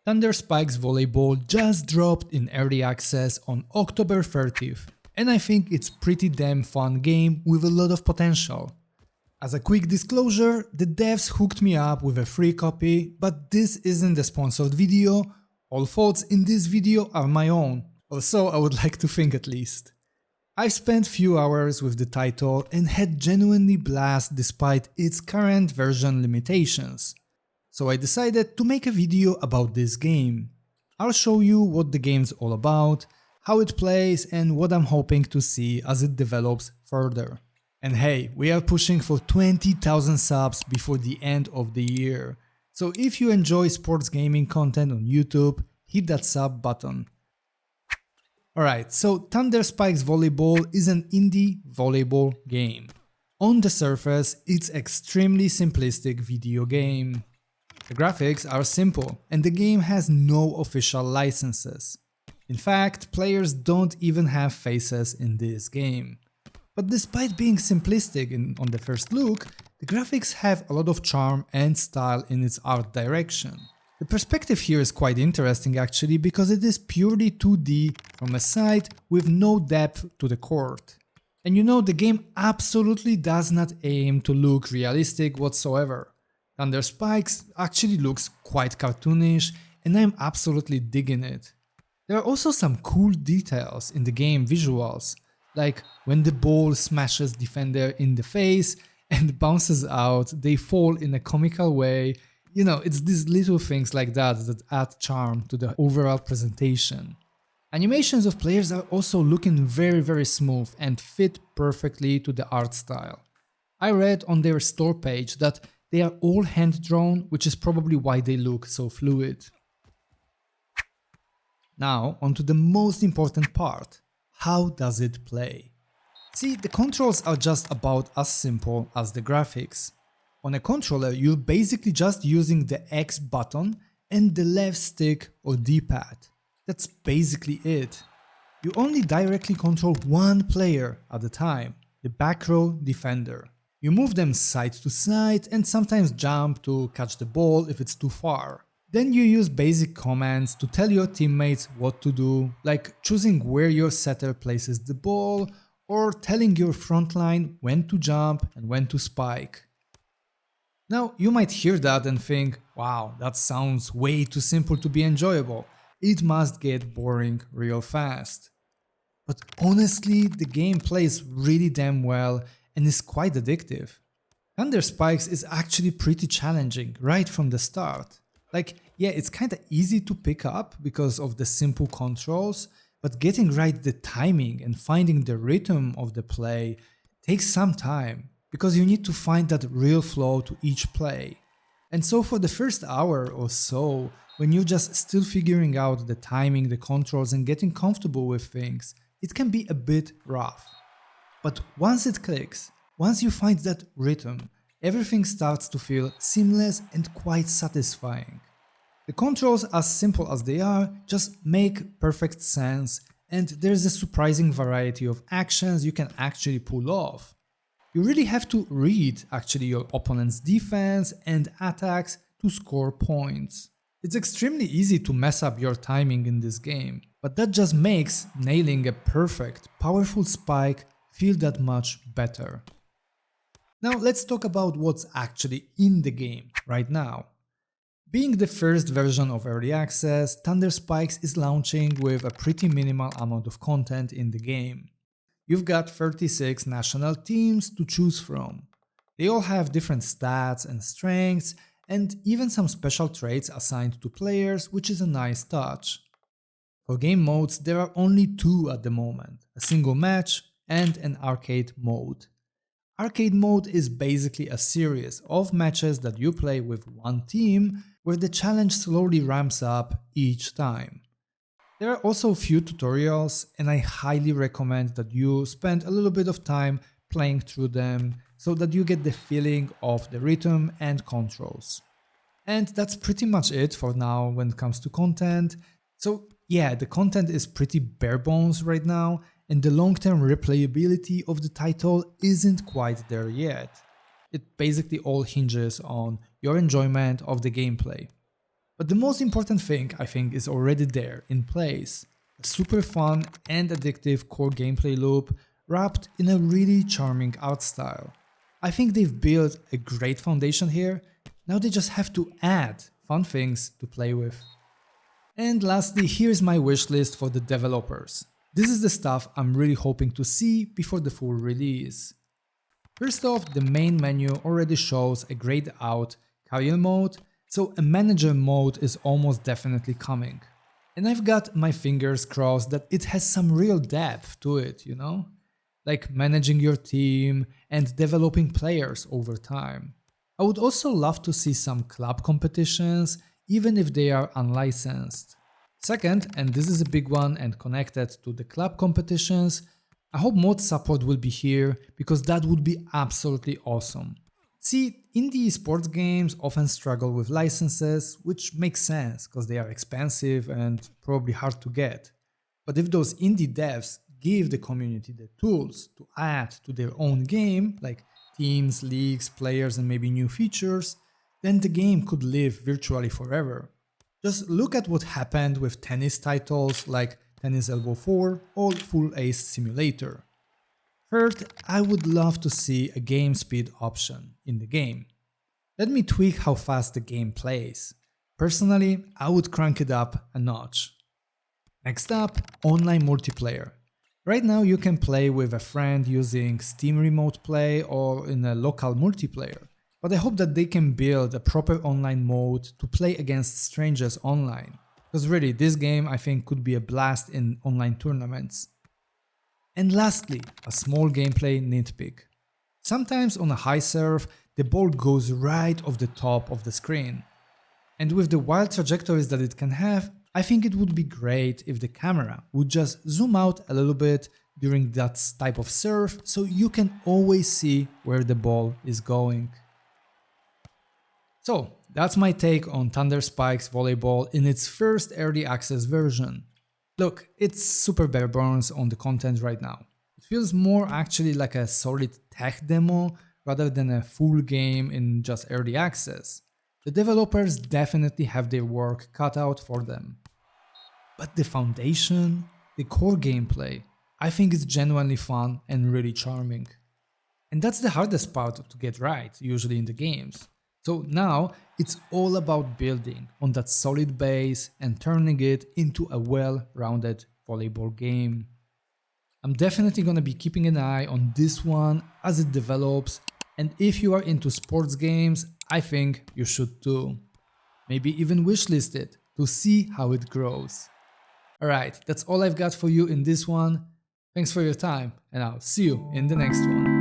Thunder Spikes Volleyball just dropped in early access on October 30th, and I think it's pretty damn fun game with a lot of potential. As a quick disclosure, the devs hooked me up with a free copy, but this isn't a sponsored video. All thoughts in this video are my own, or so I would like to think at least. I spent few hours with the title and had genuinely blast despite its current version limitations. So I decided to make a video about this game. I'll show you what the game's all about, how it plays and what I'm hoping to see as it develops further. And hey, we are pushing for 20,000 subs before the end of the year. So if you enjoy sports gaming content on YouTube, hit that sub button. Alright, so Thunder Spikes Volleyball is an indie volleyball game. On the surface, it's extremely simplistic video game. The graphics are simple, and the game has no official licenses. In fact, players don't even have faces in this game. But despite being simplistic on the first look, the graphics have a lot of charm and style in its art direction. The perspective here is quite interesting actually because it is purely 2D from a side with no depth to the court. And you know, the game absolutely does not aim to look realistic whatsoever. Thunder Spikes actually looks quite cartoonish and I'm absolutely digging it. There are also some cool details in the game visuals, like when the ball smashes defender in the face and bounces out, they fall in a comical way. You know, it's these little things like that that add charm to the overall presentation. Animations of players are also looking very smooth and fit perfectly to the art style. I read on their store page that they are all hand-drawn, which is probably why they look so fluid. Now, onto the most important part. How does it play? See, the controls are just about as simple as the graphics. On a controller, you're basically just using the X button and the left stick or D-pad. That's basically it. You only directly control one player at a time, the back row defender. You move them side to side and sometimes jump to catch the ball if it's too far. Then you use basic commands to tell your teammates what to do, like choosing where your setter places the ball or telling your front line when to jump and when to spike. Now you might hear that and think, wow, that sounds way too simple to be enjoyable. It must get boring real fast. But honestly, the game plays really damn well and is quite addictive. Thunder Spikes is actually pretty challenging right from the start. Like, yeah, it's kinda easy to pick up because of the simple controls, but getting right the timing and finding the rhythm of the play takes some time because you need to find that real flow to each play. And so for the first hour or so, when you're just still figuring out the timing, the controls and getting comfortable with things, it can be a bit rough. But once it clicks, once you find that rhythm, everything starts to feel seamless and quite satisfying. The controls, as simple as they are, just make perfect sense and there's a surprising variety of actions you can actually pull off. You really have to read actually your opponent's defense and attacks to score points. It's extremely easy to mess up your timing in this game, but that just makes nailing a perfect, powerful spike feel that much better. Now let's talk about what's actually in the game right now. Being the first version of early access, Thunder Spikes is launching with a pretty minimal amount of content in the game. You've got 36 national teams to choose from. They all have different stats and strengths, and even some special traits assigned to players, which is a nice touch. For game modes, there are only two at the moment, a single match and an arcade mode. Arcade mode is basically a series of matches that you play with one team, where the challenge slowly ramps up each time. There are also a few tutorials, and I highly recommend that you spend a little bit of time playing through them so that you get the feeling of the rhythm and controls. And that's pretty much it for now when it comes to content. So yeah, the content is pretty bare bones right now, and the long-term replayability of the title isn't quite there yet. It basically all hinges on your enjoyment of the gameplay. But the most important thing, I think, is already there, in place. A super fun and addictive core gameplay loop wrapped in a really charming art style. I think they've built a great foundation here, now they just have to add fun things to play with. And lastly, here's my wishlist for the developers. This is the stuff I'm really hoping to see before the full release. First off, the main menu already shows a grayed out career mode, so a manager mode is almost definitely coming. And I've got my fingers crossed that it has some real depth to it, you know? Like managing your team and developing players over time. I would also love to see some club competitions, even if they are unlicensed. Second, and this is a big one and connected to the club competitions, I hope mod support will be here because that would be absolutely awesome. See, indie sports games often struggle with licenses, which makes sense because they are expensive and probably hard to get. But if those indie devs give the community the tools to add to their own game, like teams, leagues, players, and maybe new features, then the game could live virtually forever. Just look at what happened with tennis titles like Tennis Elbow 4 or Full Ace Simulator. Third, I would love to see a game speed option in the game. Let me tweak how fast the game plays. Personally, I would crank it up a notch. Next up, online multiplayer. Right now you can play with a friend using Steam Remote Play or in a local multiplayer, but I hope that they can build a proper online mode to play against strangers online, because really this game I think could be a blast in online tournaments. And lastly, a small gameplay nitpick. Sometimes on a high serve, the ball goes right off the top of the screen. And with the wild trajectories that it can have, I think it would be great if the camera would just zoom out a little bit during that type of serve so you can always see where the ball is going. So that's my take on Thunder Spikes Volleyball in its first early access version. Look, it's super bare bones on the content right now. It feels more actually like a solid tech demo rather than a full game in just early access. The developers definitely have their work cut out for them. But the foundation, the core gameplay, I think is genuinely fun and really charming. And that's the hardest part to get right, usually in the games. So now it's all about building on that solid base and turning it into a well-rounded volleyball game. I'm definitely gonna be keeping an eye on this one as it develops, and if you are into sports games, I think you should too. Maybe even wishlist it to see how it grows. Alright, that's all I've got for you in this one. Thanks for your time, and I'll see you in the next one.